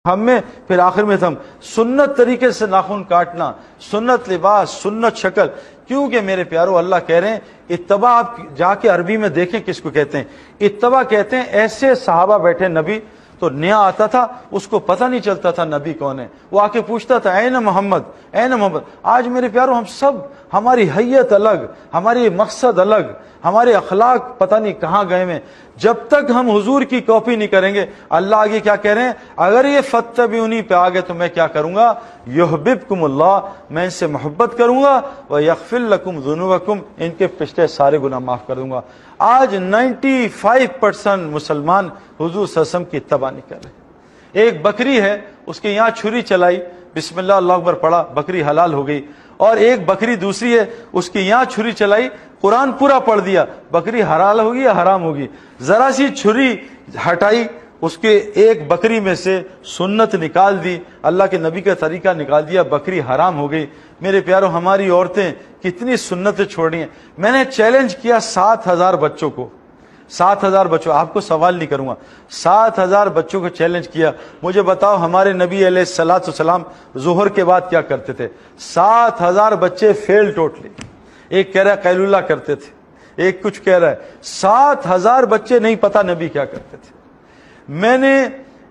ہم میں پھر آخر میں ہم سنت طریقے سے ناخن کاٹنا، سنت لباس، سنت شکل. کیونکہ میرے پیارو اللہ کہہ رہے ہیں اتباع، آپ جا کے عربی میں دیکھیں کس کو کہتے ہیں. اتباع کہتے ہیں ایسے صحابہ بیٹھے، نبی تو نیا آتا تھا، اس کو پتہ نہیں چلتا تھا نبی کون ہے، وہ آ کے پوچھتا تھا این محمد، این محمد. آج میرے پیارو ہم سب، ہماری حیت الگ، ہماری مقصد الگ، ہمارے اخلاق پتہ نہیں کہاں گئے ہیں. جب تک ہم حضور کی کاپی نہیں کریں گے، اللہ آگے کیا کہہ رہے ہیں، اگر یہ فاتبعونی پہ آگے تو میں کیا کروں گا، یحببکم اللہ، میں ان سے محبت کروں گا، ویغفر لکم ذنوبکم، ان کے پچھلے سارے گناہ معاف کر دوں گا. آج 95% مسلمان حضور صلی اللہ علیہ وسلم کی اتباع نہیں کر رہے. ایک بکری ہے، اس کے یہاں چھری چلائی، بسم اللہ اللہ اکبر پڑھا، بکری حلال ہو گئی. اور ایک بکری دوسری ہے، اس کی یہاں چھری چلائی، قرآن پورا پڑھ دیا، بکری حلال ہوگی یا حرام ہوگی؟ ذرا سی چھری ہٹائی، اس کے ایک بکری میں سے سنت نکال دی، اللہ کے نبی کا طریقہ نکال دیا، بکری حرام ہو گئی. میرے پیارو ہماری عورتیں کتنی سنتیں چھوڑ رہی ہیں. میں نے چیلنج کیا 7,000 بچوں کو، 7,000 بچوں، آپ کو سوال نہیں کروں گا، 7,000 بچوں کو چیلنج کیا. مجھے بتاؤ ہمارے نبی علیہ الصلوۃ والسلام ظہر کے بعد کیا کرتے تھے؟ 7,000 بچے فیل ٹوٹلی. ایک کہہ رہا ہے قیلولہ کرتے تھے، ایک کچھ کہہ رہا ہے. 7,000 بچے نہیں پتا نبی کیا کرتے تھے. میں نے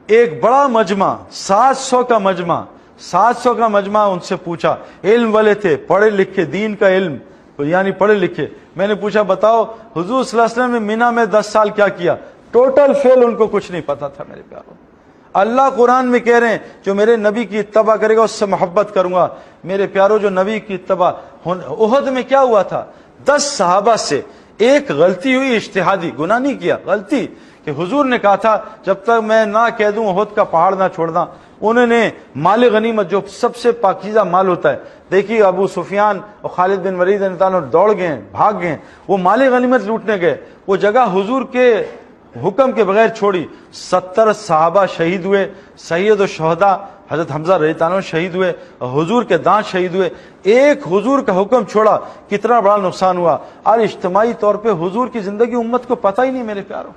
ایک بڑا مجمع، 700 کا مجمع، 700 کا مجمع ان سے پوچھا، علم والے تھے، پڑھے لکھے، دین کا علم یعنی پڑھے لکھے. میں نے پوچھا بتاؤ حضور صلی اللہ علیہ وسلم نے مینا میں 10 سال کیا کیا؟ ٹوٹل فیل، ان کو کچھ نہیں پتا تھا. میرے پیاروں اللہ قرآن میں کہہ رہے ہیں جو میرے نبی کی اتباع کرے گا اس سے محبت کروں گا. میرے پیاروں جو نبی کی اتباع، احد میں کیا ہوا تھا؟ 10 صحابہ سے ایک غلطی ہوئی، اجتہادی، گناہ نہیں کیا، غلطی، کہ حضور نے کہا تھا جب تک میں نہ کہہ دوں احد کا پہاڑ نہ چھوڑنا. انہوں نے مال غنیمت جو سب سے پاکیزہ مال ہوتا ہے، دیکھیے ابو سفیان اور خالد بن ولید دوڑ گئے، بھاگ گئے، وہ مال غنیمت لوٹنے گئے. وہ جگہ حضور کے حکم کے بغیر چھوڑی. 70 صحابہ شہید ہوئے، سید الشہداء حضرت حمزہ رضی اللہ عنہ شہید ہوئے، حضور کے دانت شہید ہوئے. ایک حضور کا حکم چھوڑا، کتنا بڑا نقصان ہوا. اور اجتماعی طور پہ حضور کی زندگی امت کو پتہ ہی نہیں. میرے پیاروں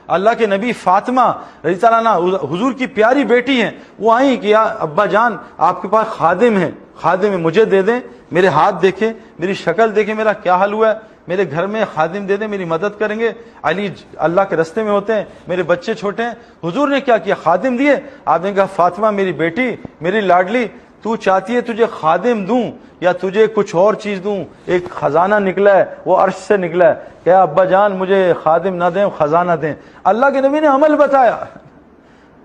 اللہ کے نبی فاطمہ رضی اللہ عنہ حضور کی پیاری بیٹی ہیں، وہ آئیں کہ یا ابا جان آپ کے پاس خادم ہے، خادم ہے مجھے دے دیں، میرے ہاتھ دیکھیں، میری شکل دیکھیں، میرا کیا حال ہوا ہے، میرے گھر میں خادم دے دیں، میری مدد کریں گے. علی اللہ کے رستے میں ہوتے ہیں، میرے بچے چھوٹے ہیں. حضور نے کیا کیا؟ خادم دیے. آپ نے کہا فاطمہ میری بیٹی، میری لاڈلی، تو چاہتی ہے تجھے خادم دوں یا تجھے کچھ اور چیز دوں؟ ایک خزانہ نکلا ہے، وہ عرش سے نکلا ہے. کیا ابا جان مجھے خادم نہ دیں، خزانہ دیں؟ اللہ کے نبی نے عمل بتایا.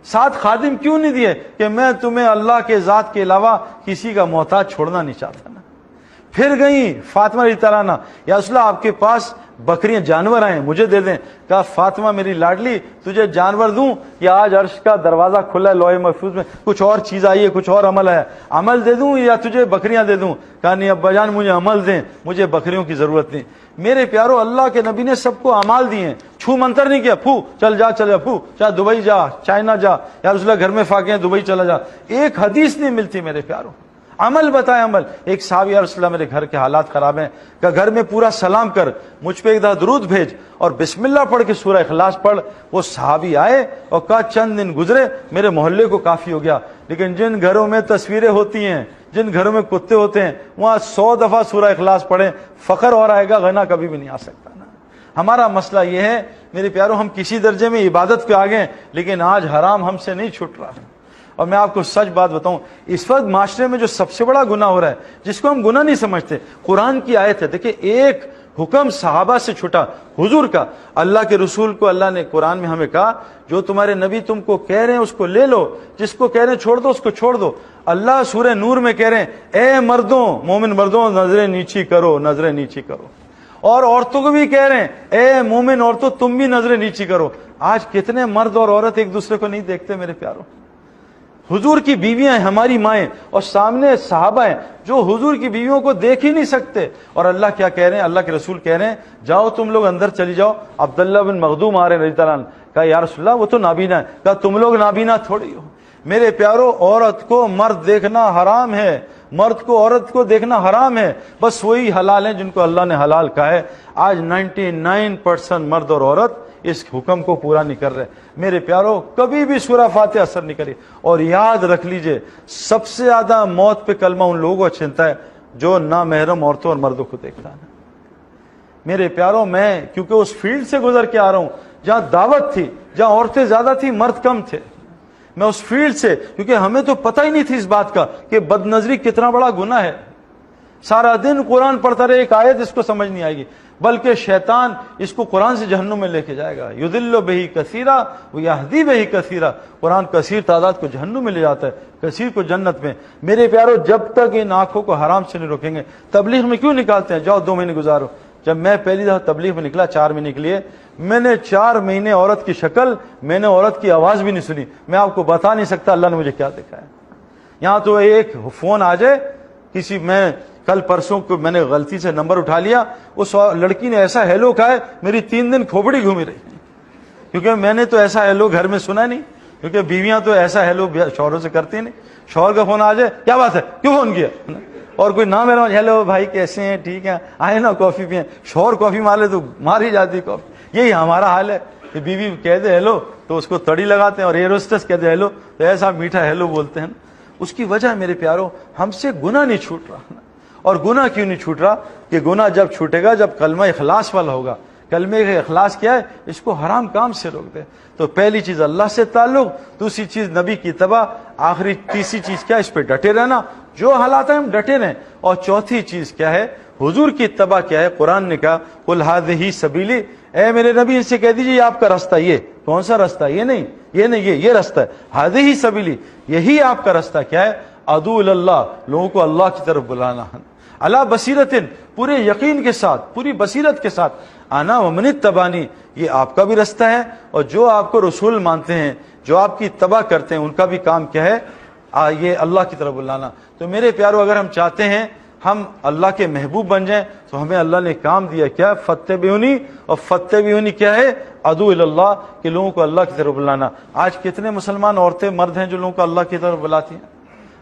7 خادم کیوں نہیں دیے؟ کہ میں تمہیں اللہ کے ذات کے علاوہ کسی کا محتاج چھوڑنا نہیں چاہتا نا. پھر گئی فاطمہ رضی اللہ عنہ، یا رسول اللہ آپ کے پاس بکریاں جانور آئے مجھے دے دیں. کہا فاطمہ میری لاڈلی تجھے جانور دوں یا آج عرش کا دروازہ کھلا ہے، لوح محفوظ میں کچھ اور چیز آئی ہے، کچھ اور عمل ہے، عمل دے دوں یا تجھے بکریاں دے دوں؟ کہا نہیں ابا جان مجھے عمل دیں، مجھے بکریوں کی ضرورت نہیں. میرے پیارو اللہ کے نبی نے سب کو اعمال دیے ہیں، چھو منتر نہیں کیا، پھو چل جا چل جا، پھو چاہے دبئی جا، چائنا جا، یا رسول اللہ گھر میں فاقے ہیں دبئی چلا جا. ایک حدیث نہیں ملتی میرے پیارو. عمل بتائے عمل. ایک صحابی یا رسول اللہ میرے گھر کے حالات خراب ہیں، کہ گھر میں پورا سلام کر، مجھ پہ ایک دفعہ درود بھیج اور بسم اللہ پڑھ کے سورہ اخلاص پڑھ. وہ صحابی آئے اور کہا چند دن گزرے میرے محلے کو کافی ہو گیا. لیکن جن گھروں میں تصویریں ہوتی ہیں، جن گھروں میں کتے ہوتے ہیں، وہاں 100 دفعہ سورہ اخلاص پڑھیں، فخر اور آئے گا، غنا کبھی بھی نہیں آ سکتا نا. ہمارا مسئلہ یہ ہے میرے پیارو، ہم کسی درجے میں عبادت پہ آ گئے لیکن آج حرام ہم سے نہیں چھوٹ رہا. اور میں آپ کو سچ بات بتاؤں، اس وقت معاشرے میں جو سب سے بڑا گناہ ہو رہا ہے، جس کو ہم گناہ نہیں سمجھتے، قرآن کی آیت ہے. دیکھیں ایک حکم صحابہ سے چھوٹا، حضور کا. اللہ کے رسول کو اللہ نے قرآن میں ہمیں کہا جو تمہارے نبی تم کو کہہ رہے ہیں اس کو لے لو، جس کو کہہ رہے ہیں چھوڑ دو اس کو چھوڑ دو. اللہ سورہ نور میں کہہ رہے ہیں اے مردوں، مومن مردوں نظریں نیچی کرو، نظریں نیچی کرو. اور عورتوں کو بھی کہہ رہے ہیں اے مومن عورتوں تم بھی نظریں نیچی کرو. آج کتنے مرد اور عورت ایک دوسرے کو نہیں دیکھتے میرے پیاروں. حضور کی بیویاں ہیں، ہماری مائیں، اور سامنے صحابہ ہیں جو حضور کی بیویوں کو دیکھ ہی نہیں سکتے. اور اللہ کیا کہہ رہے ہیں؟ اللہ کے رسول کہہ رہے ہیں جاؤ تم لوگ اندر چلی جاؤ. عبداللہ بن مخدوم آ رہے ہیں رضی اللہ عنہ. کہا یا رسول اللہ وہ تو نابینا ہے. کہا تم لوگ نابینا تھوڑی ہو. میرے پیارو عورت کو مرد دیکھنا حرام ہے، مرد کو عورت کو دیکھنا حرام ہے. بس وہی حلال ہیں جن کو اللہ نے حلال کہا ہے. آج 99% مرد اور عورت اس حکم کو پورا نہیں کر رہے. میرے پیارو کبھی بھی سورہ فاتحہ اثر نہیں کری. اور یاد رکھ لیجئے سب سے زیادہ موت پہ کلمہ ان لوگوں کو چھنتا ہے جو نامحرم عورتوں اور مردوں کو دیکھتا ہے. میرے پیارو میں کیونکہ اس فیلڈ سے گزر کے آ رہا ہوں جہاں دعوت تھی, جہاں عورتیں زیادہ تھی مرد کم تھے, میں اس فیلڈ سے, کیونکہ ہمیں تو پتہ ہی نہیں تھی اس بات کا کہ بد نظری کتنا بڑا گناہ ہے. سارا دن قرآن پڑھتا رہے, ایک آیت اس کو سمجھ نہیں آئے گی, بلکہ شیطان اس کو قرآن سے جہنم میں لے کے جائے گا. یضل بہ کثیرا ویہدی بہ کثیرا. قرآن کثیر تعداد کو جہنم میں لے جاتا ہے, کثیر کو جنت میں. میرے پیارو جب تک ان آنکھوں کو حرام سے نہیں روکیں گے, تبلیغ میں کیوں نکالتے ہیں, جاؤ 2 مہینے گزارو. جب میں پہلی دفعہ تبلیغ میں نکلا 4 مہینے کے لیے, میں نے 4 مہینے عورت کی شکل, میں نے عورت کی آواز بھی نہیں سنی. میں آپ کو بتا نہیں سکتا اللہ نے مجھے کیا دکھایا. یہاں تو ایک فون آ جائے کسی, میں کل پرسوں کو میں نے غلطی سے نمبر اٹھا لیا, اس لڑکی نے ایسا ہیلو کہا ہے میری 3 دن کھوپڑی گھومی رہی, کیونکہ میں نے تو ایسا ہیلو گھر میں سنا نہیں, کیونکہ بیویاں تو ایسا ہیلو شوہروں سے کرتی نہیں. شوہر کا فون آ جائے کیا بات ہے, کیوں فون کیا, اور کوئی نہ میرا ہیلو بھائی کیسے ہیں, ٹھیک ہے, آئے نا کافی پئیں. شوہر کافی مارے تو مار ہی جاتی کافی. یہی ہمارا حال ہے کہ بیوی کہہ دے ہیلو تو اس کو تڑی لگاتے ہیں, اور ایئر ہوسٹس کہہ دے ہیلو تو ایسا میٹھا ہیلو بولتے ہیں. اس کی وجہ میرے پیارو ہم سے گناہ نہیں چھوٹ رہا. اور گناہ کیوں نہیں چھوٹ رہا, کہ گناہ جب چھوٹے گا جب کلمہ اخلاص والا ہوگا. کلمہ کا اخلاص کیا ہے, اس کو حرام کام سے روک دے. تو پہلی چیز اللہ سے تعلق, دوسری چیز نبی کی اتباع, آخری تیسری چیز کیا, اس پہ ڈٹے رہنا, جو حالات ہیں ہم ڈٹے رہیں. اور چوتھی چیز کیا ہے, حضور کی اتباع کیا ہے. قرآن نے کہا قل ھذہ سبیلی, اے میرے نبی ان سے کہہ دیجیے یہ آپ کا راستہ. یہ کون سا راستہ, یہ نہیں, یہ راستہ ہے. ھذہ سبیلی, یہی آپ کا راستہ کیا ہے, ادعو اللہ, لوگوں کو اللہ کی طرف بلانا, علی بصیرتن, پورے یقین کے ساتھ, پوری بصیرت کے ساتھ, انا ومن اتبعنی, یہ آپ کا بھی راستہ ہے. اور جو آپ کو رسول مانتے ہیں, جو آپ کی اتباع کرتے ہیں, ان کا بھی کام کیا ہے, یہ اللہ کی طرف بلانا. تو میرے پیارو اگر ہم چاہتے ہیں ہم اللہ کے محبوب بن جائیں تو ہمیں اللہ نے کام دیا کیا, فتبعونی, اور فتبعونی کیا ہے, ادعو اللہ, کہ لوگوں کو اللہ کی طرف بلانا. آج کتنے مسلمان عورتیں مرد ہیں جو لوگوں کو اللہ کی طرف بلاتی ہیں.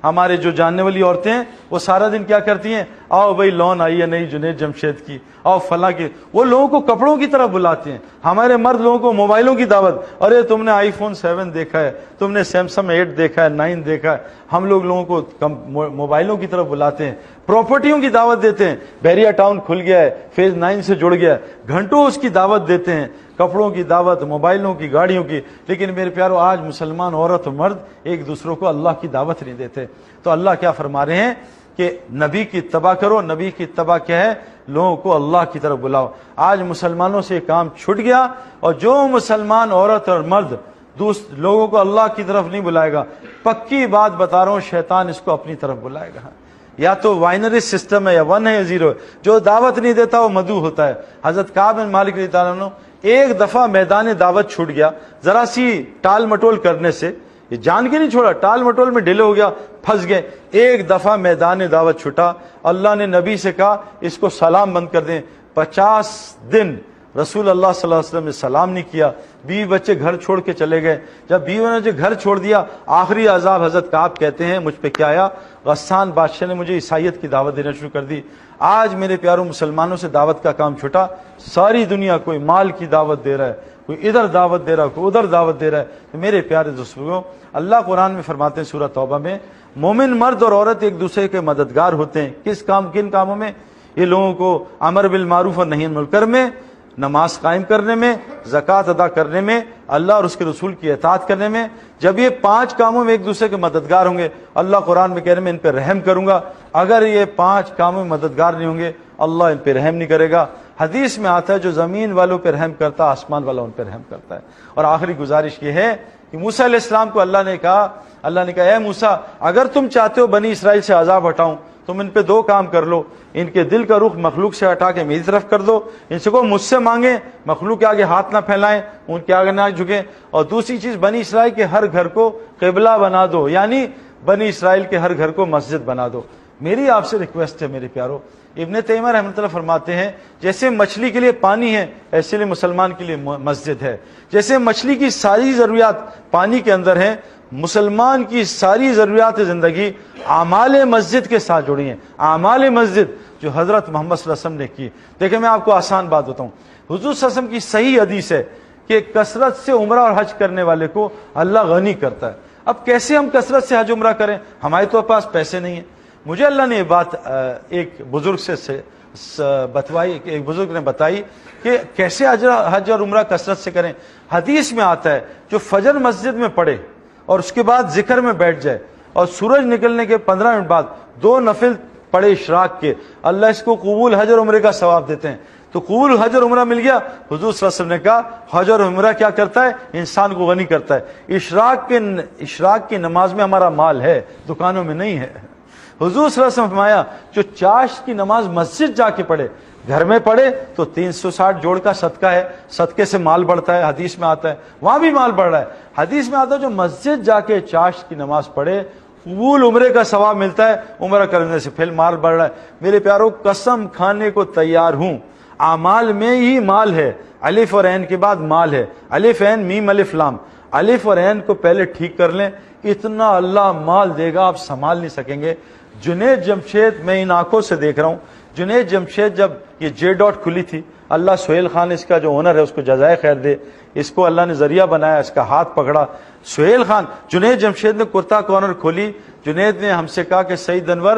ہمارے جو جاننے والی عورتیں ہیں وہ سارا دن کیا کرتی ہیں, آؤ بھائی لون آئی ہے نئی جنید جمشید کی, آؤ فلاں کی, وہ لوگوں کو کپڑوں کی طرف بلاتے ہیں. ہمارے مرد لوگوں کو موبائلوں کی دعوت, ارے تم نے آئی فون 7 دیکھا ہے, تم نے سیمسنگ 8 دیکھا ہے, 9 دیکھا ہے. ہم لوگوں کو موبائلوں کی طرف بلاتے ہیں, پراپرٹیوں کی دعوت دیتے ہیں. بیریا ٹاؤن کھل گیا ہے, فیز 9 سے جڑ گیا ہے, گھنٹوں اس کی دعوت دیتے ہیں, کپڑوں کی دعوت, موبائلوں کی, گاڑیوں کی. لیکن میرے پیارو آج مسلمان عورت و مرد ایک دوسروں کو اللہ کی دعوت نہیں دیتے. تو اللہ کیا فرما رہے ہیں کہ نبی کی اتباع کرو. نبی کی اتباع کیا ہے, لوگوں کو اللہ کی طرف بلاؤ. آج مسلمانوں سے کام چھٹ گیا, اور جو مسلمان عورت اور مرد لوگوں کو اللہ کی طرف نہیں بلائے گا, پکی بات بتا رہا ہوں, شیطان اس کو اپنی طرف بلائے گا. یا تو وائنری سسٹم ہے, یا 1 ہے یا 0 ہے. جو دعوت نہیں دیتا وہ مدعو ہوتا ہے. حضرت کعب بن مالک رضی اللہ عنہ ایک دفعہ میدان دعوت چھوٹ گیا, ذرا سی ٹال مٹول کرنے سے, یہ جان کے نہیں چھوڑا, ٹال مٹول میں ڈھیلے ہو گیا, پھنس گئے. ایک دفعہ میدان دعوت چھوٹا, اللہ نے نبی سے کہا اس کو سلام بند کر دیں. 50 دن رسول اللہ صلی اللہ علیہ وسلم نے سلام نہیں کیا. بیوی بچے گھر چھوڑ کے چلے گئے. جب بیوی نے گھر چھوڑ دیا, آخری عذاب حضرت کعب کہتے ہیں مجھ پہ کیا آیا, غسان بادشاہ نے مجھے عیسائیت کی دعوت دینا شروع کر دی. آج میرے پیاروں مسلمانوں سے دعوت کا کام چھوٹا. ساری دنیا کوئی مال کی دعوت دے رہا ہے, کوئی ادھر دعوت دے رہا ہے, کوئی ادھر دعوت دے رہا ہے. تو میرے پیارے دوستوں, اللہ قرآن میں فرماتے ہیں سورہ توبہ میں, مومن مرد اور عورت ایک دوسرے کے مددگار ہوتے ہیں. کن کاموں میں, یہ لوگوں کو امر بالمعروف اور نہی عن المنکر میں, نماز قائم کرنے میں, زکوٰۃ ادا کرنے میں, اللہ اور اس کے رسول کی اطاعت کرنے میں. جب یہ 5 کاموں میں ایک دوسرے کے مددگار ہوں گے, اللہ قرآن میں کہہ رہے ہیں میں ان پہ رحم کروں گا. اگر یہ 5 کاموں میں مددگار نہیں ہوں گے, اللہ ان پہ رحم نہیں کرے گا. حدیث میں آتا ہے جو زمین والوں پہ رحم کرتا ہے, آسمان والا ان پہ رحم کرتا ہے. اور آخری گزارش یہ ہے کہ موسیٰ علیہ السلام کو اللہ نے کہا اے موسیٰ, اگر تم چاہتے ہو بنی اسرائیل سے عذاب ہٹاؤں, تم ان پہ 2 کام کر لو. ان کے دل کا رخ مخلوق سے ہٹا کے میری طرف کر دو. ان سے کو مجھ سے مانگیں, مخلوق کے آگے ہاتھ نہ پھیلائیں, ان کے آگے نہ جھکیں. اور دوسری چیز, بنی اسرائیل کے ہر گھر کو قبلہ بنا دو, یعنی بنی اسرائیل کے ہر گھر کو مسجد بنا دو. میری آپ سے ریکویسٹ ہے میرے پیارو, ابن تیمیہ رحمۃ اللہ فرماتے ہیں جیسے مچھلی کے لیے پانی ہے, ایسے لیے مسلمان کے لیے مسجد ہے. جیسے مچھلی کی ساری ضروریات پانی کے اندر ہیں, مسلمان کی ساری ضروریات زندگی اعمال مسجد کے ساتھ جڑی ہیں. اعمال مسجد جو حضرت محمد صلی اللہ علیہ وسلم نے کی. دیکھیں میں آپ کو آسان بات بتاؤں, حضور صلی اللہ علیہ وسلم کی صحیح حدیث ہے کہ کثرت سے عمرہ اور حج کرنے والے کو اللہ غنی کرتا ہے۔ اب کیسے ہم کثرت سے حج عمرہ کریں؟ ہمارے تو پاس پیسے نہیں ہیں۔ مجھے اللہ نے یہ بات ایک بزرگ سے بتوائی، ایک بزرگ نے بتائی کہ کیسے حج اور عمرہ کثرت سے کریں۔ حدیث میں آتا ہے جو فجر مسجد میں پڑھے اور اس کے بعد ذکر میں بیٹھ جائے اور سورج نکلنے کے 15 منٹ بعد 2 نفل پڑھے اشراق کے، اللہ اس کو قبول حج اور عمرے کا ثواب دیتے ہیں۔ تو قبول حج اور عمرہ مل گیا۔ حضور صلی اللہ علیہ وسلم نے کہا حج اور عمرہ کیا کرتا ہے؟ انسان کو غنی کرتا ہے۔ اشراق کی نماز میں ہمارا مال ہے، دکانوں میں نہیں ہے۔ حضور صلی اللہ علیہ وسلم فرمایا جو چاشت کی نماز مسجد جا کے پڑھے، گھر میں پڑھے تو 360 جوڑ کا صدقہ ہے، صدقے سے مال بڑھتا ہے، حدیث میں آتا ہے، وہاں بھی مال بڑھ رہا ہے۔ حدیث میں آتا ہے جو مسجد جا کے چاشت کی نماز پڑھے قبول عمرے کا ثواب ملتا ہے، عمرہ کرنے سے پھر مال بڑھ رہا ہے۔ میرے پیاروں، قسم کھانے کو تیار ہوں، اعمال میں ہی مال ہے۔ الف اور عین کے بعد مال ہے، الف عین میم الف لام، الف اور عین کو پہلے ٹھیک کر لیں، اتنا اللہ مال دے گا آپ سنبھال نہیں سکیں گے۔ جنید جمشید، میں ان آنکھوں سے دیکھ رہا ہوں، جنید جمشید جب یہ جے ڈاٹ کھلی تھی، اللہ سہیل خان اس کا جو اونر ہے اس کو جزائے خیر دے، اس کو اللہ نے ذریعہ بنایا، اس کا ہاتھ پکڑا۔ سہیل خان، جنید جمشید نے کرتا کارنر کھولی، جنید نے ہم سے کہا کہ سعید انور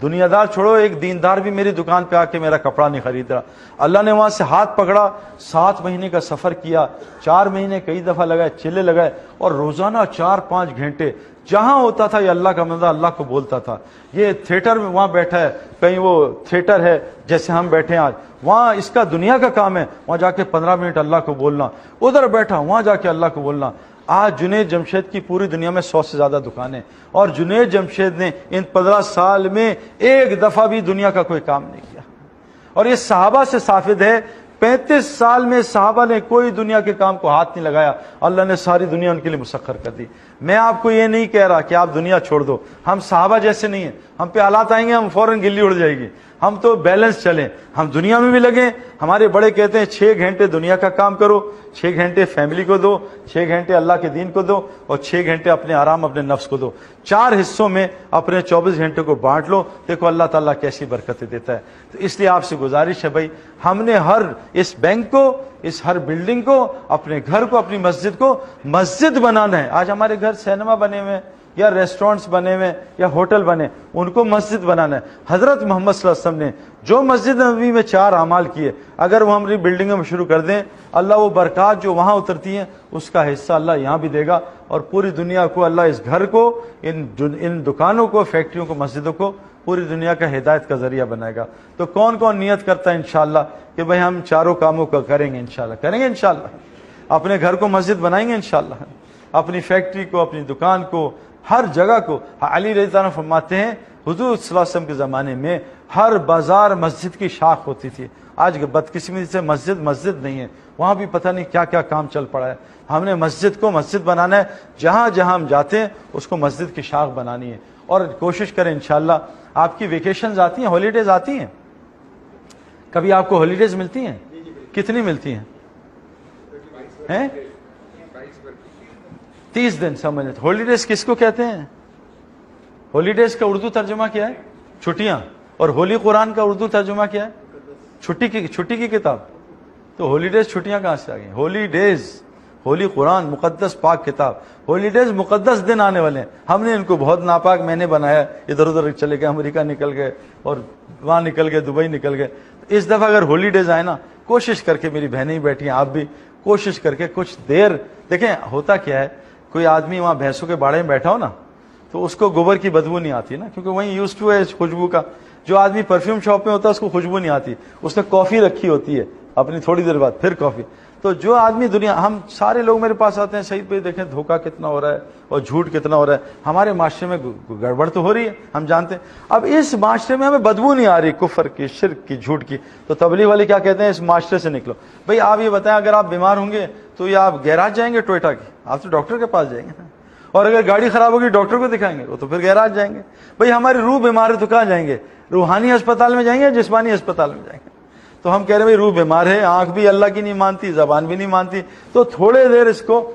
دنیا دار چھوڑو، ایک دیندار بھی میری دکان پہ آ کے میرا کپڑا نہیں خرید رہا۔ اللہ نے وہاں سے ہاتھ پکڑا، 7 مہینے کا سفر کیا، 4 مہینے کئی دفعہ لگائے، چلے لگائے، اور روزانہ 4-5 گھنٹے جہاں ہوتا تھا یہ اللہ کا بندہ اللہ کو بولتا تھا۔ یہ تھیٹر میں وہاں بیٹھا ہے، کہیں وہ تھیٹر ہے جیسے ہم بیٹھے ہیں آج، وہاں اس کا دنیا کا کام ہے، وہاں جا کے 15 منٹ اللہ کو بولنا، ادھر بیٹھا وہاں جا کے اللہ کو بولنا۔ آج جنید جمشید کی پوری دنیا میں 100 سے زیادہ دکانیں، اور جنید جمشید نے ان 15 سال میں ایک دفعہ بھی دنیا کا کوئی کام نہیں کیا۔ اور یہ صحابہ سے ثابت ہے، 35 سال میں صحابہ نے کوئی دنیا کے کام کو ہاتھ نہیں لگایا، اللہ نے ساری دنیا ان کے لیے مسخر کر دی۔ میں آپ کو یہ نہیں کہہ رہا کہ آپ دنیا چھوڑ دو، ہم صحابہ جیسے نہیں ہیں، ہم پہ حالات آئیں گے ہم فوراً گلی اڑ جائے گی، ہم تو بیلنس چلیں، ہم دنیا میں بھی لگیں۔ ہمارے بڑے کہتے ہیں 6 گھنٹے دنیا کا کام کرو، 6 گھنٹے فیملی کو دو، 6 گھنٹے اللہ کے دین کو دو، اور 6 گھنٹے اپنے آرام اپنے نفس کو دو۔ 4 حصوں میں اپنے 24 گھنٹے کو بانٹ لو، دیکھو اللہ تعالیٰ کیسی برکتیں دیتا ہے۔ تو اس لیے آپ سے گزارش ہے بھائی، ہم نے ہر اس بینک کو، اس ہر بلڈنگ کو، اپنے گھر کو، اپنی مسجد کو مسجد بنانا ہے۔ آج ہمارے گھر سینما بنے ہوئے ہیں یا ریسٹورنٹس بنے ہوئے یا ہوٹل بنے، ان کو مسجد بنانا ہے۔ حضرت محمد صلی اللہ علیہ وسلم نے جو مسجد نبوی میں 4 اعمال کیے، اگر وہ ہماری بلڈنگوں میں شروع کر دیں، اللہ وہ برکات جو وہاں اترتی ہیں اس کا حصہ اللہ یہاں بھی دے گا، اور پوری دنیا کو اللہ اس گھر کو، ان دکانوں کو، فیکٹریوں کو، مسجدوں کو پوری دنیا کا ہدایت کا ذریعہ بنائے گا۔ تو کون کون نیت کرتا ہے انشاءاللہ کہ بھائی ہم چاروں کاموں کا کریں گے، انشاءاللہ کریں گے، انشاءاللہ اپنے گھر کو مسجد بنائیں گے، انشاءاللہ اپنی فیکٹری کو، اپنی دکان کو، ہر جگہ کو۔ علی رضی اللہ عنہ فرماتے ہیں حضور صلی اللہ علیہ وسلم کے زمانے میں ہر بازار مسجد کی شاخ ہوتی تھی۔ آج بدقسمتی سے مسجد نہیں ہے، وہاں بھی پتہ نہیں کیا کیا کام چل پڑا ہے۔ ہم نے مسجد کو مسجد بنانا ہے، جہاں جہاں ہم جاتے ہیں اس کو مسجد کی شاخ بنانی ہے، اور کوشش کریں انشاءاللہ۔ آپ کی ویکیشنز آتی ہیں، ہالیڈیز آتی ہیں، کبھی آپ کو ہالیڈیز ملتی ہیں؟ کتنی ملتی ہیں؟ 30 دن سمجھ لیتے۔ ہالیڈیز کس کو کہتے ہیں؟ ہالیڈیز کا اردو ترجمہ کیا ہے؟ چھٹیاں۔ اور ہولی قرآن کا اردو ترجمہ کیا ہے؟ چھٹی کی کتاب۔ تو ہالیڈیز چھٹیاں کہاں سے آ گئی؟ ہولیڈیز، ہولی قرآن مقدس پاک کتاب، ہالیڈیز مقدس دن آنے والے ہیں، ہم نے ان کو بہت ناپاک میں نے بنایا، ادھر ادھر چلے گئے، امریکہ نکل گئے اور وہاں نکل گئے، دبئی نکل گئے۔ اس دفعہ اگر ہالیڈیز آئے نا، کوشش کر کے، میری بہنیں بیٹھی ہیں، آپ بھی کوشش کر کے کچھ دیر دیکھیں۔ ہوتا کیا ہے، کوئی آدمی وہاں بھینسوں کے باڑے میں بیٹھا ہو نا تو اس کو گوبر کی بدبو نہیں آتی نا، کیونکہ وہیں یوز ٹو ہے خوشبو کا۔ جو آدمی پرفیوم شاپ میں ہوتا ہے اس کو خوشبو نہیں آتی، اس نے کافی رکھی ہوتی ہے اپنی، تھوڑی دیر بعد پھر کافی۔ تو جو آدمی ہم سارے لوگ میرے پاس آتے ہیں، سعید بھائی دیکھیں دھوکہ کتنا ہو رہا ہے اور جھوٹ کتنا ہو رہا ہے، ہمارے معاشرے میں گڑبڑ تو ہو رہی ہے، ہم جانتے ہیں۔ اب اس معاشرے میں ہمیں بدبو نہیں آ رہی کفر کی، شرک کی، جھوٹ کی، تو تبلیغ والے کیا کہتے ہیں؟ اس معاشرے سے نکلو۔ بھائی آپ یہ بتائیں، اگر آپ بیمار ہوں گے تو یا آپ گیراج جائیں گے ٹوئیٹا کی؟ آپ تو ڈاکٹر کے پاس جائیں گے نا، اور اگر گاڑی خراب ہوگی ڈاکٹر کو دکھائیں گے، وہ تو پھر گیراج جائیں گے۔ بھائی ہماری روح بیمار ہے تو کہاں جائیں گے؟ روحانی ہسپتال میں جائیں گے، جسمانی ہسپتال میں جائیں گے؟ تو ہم کہہ رہے ہیں بھائی روح بیمار ہے، آنکھ بھی اللہ کی نہیں مانتی، زبان بھی نہیں مانتی، تو تھوڑے دیر اس کو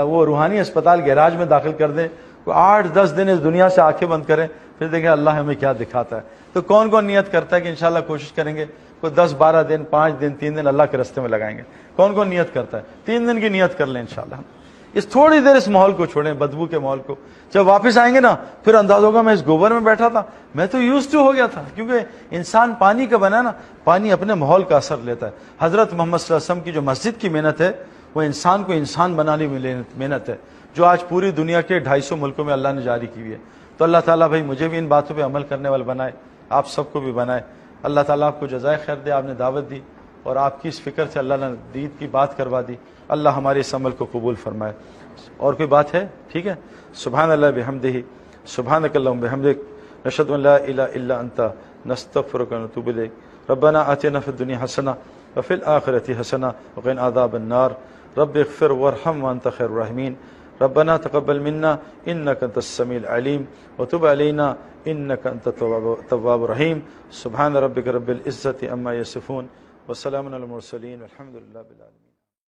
وہ روحانی ہسپتال گیراج میں داخل کر دیں، کوئی 8-10 دن اس دنیا سے آنکھیں بند کریں، پھر دیکھیں اللہ ہمیں کیا دکھاتا ہے۔ تو کون کون نیت کرتا ہے کہ انشاءاللہ کوشش کریں گے، کوئی 10-12 دن، 5 دن، 3 دن اللہ کے راستے میں لگائیں گے؟ کون کون نیت کرتا ہے؟ 3 دن کی نیت کر لیں انشاءاللہ۔ اس تھوڑی دیر اس ماحول کو چھوڑیں، بدبو کے ماحول کو، جب واپس آئیں گے نا پھر انداز ہوگا میں اس گوبر میں بیٹھا تھا، میں تو یوز ٹو ہو گیا تھا، کیونکہ انسان پانی کا بنا نا، پانی اپنے ماحول کا اثر لیتا ہے۔ حضرت محمد صلی اللہ علیہ وسلم کی جو مسجد کی محنت ہے وہ انسان کو انسان بنانے میں محنت ہے، جو آج پوری دنیا کے 250 ملکوں میں اللہ نے جاری کی ہوئی ہے۔ تو اللہ تعالیٰ بھائی مجھے بھی ان باتوں پہ عمل کرنے والا بنائے، آپ سب کو بھی بنائے۔ اللہ تعالیٰ آپ کو جزائے خیر دے، آپ نے دعوت دی اور آپ کی اس فکر سے اللہ نے دید کی بات کروا دی۔ اللہ ہمارے اس عمل کو قبول فرمائے۔ اور کوئی بات ہے؟ ٹھیک ہے۔ سبحان اللہ بحمدہ، سبحانک اللہم بحمدک، نشہد ان لا الہ الا انت، نستغفرک ونتوب الیک۔ ربنا آتنا فی الدنیا حسنہ وفی الآخرۃ حسنہ وقنا عذاب النار۔ رب اغفر وارحم وانت خیر الراحمین۔ ربنا تقبل منا انک انت السمیع العلیم وتب علینا انک انت التواب الرحیم۔ سبحان ربک رب العزۃ عما یصفون وسلام علی المرسلین والحمد للہ رب العالمین۔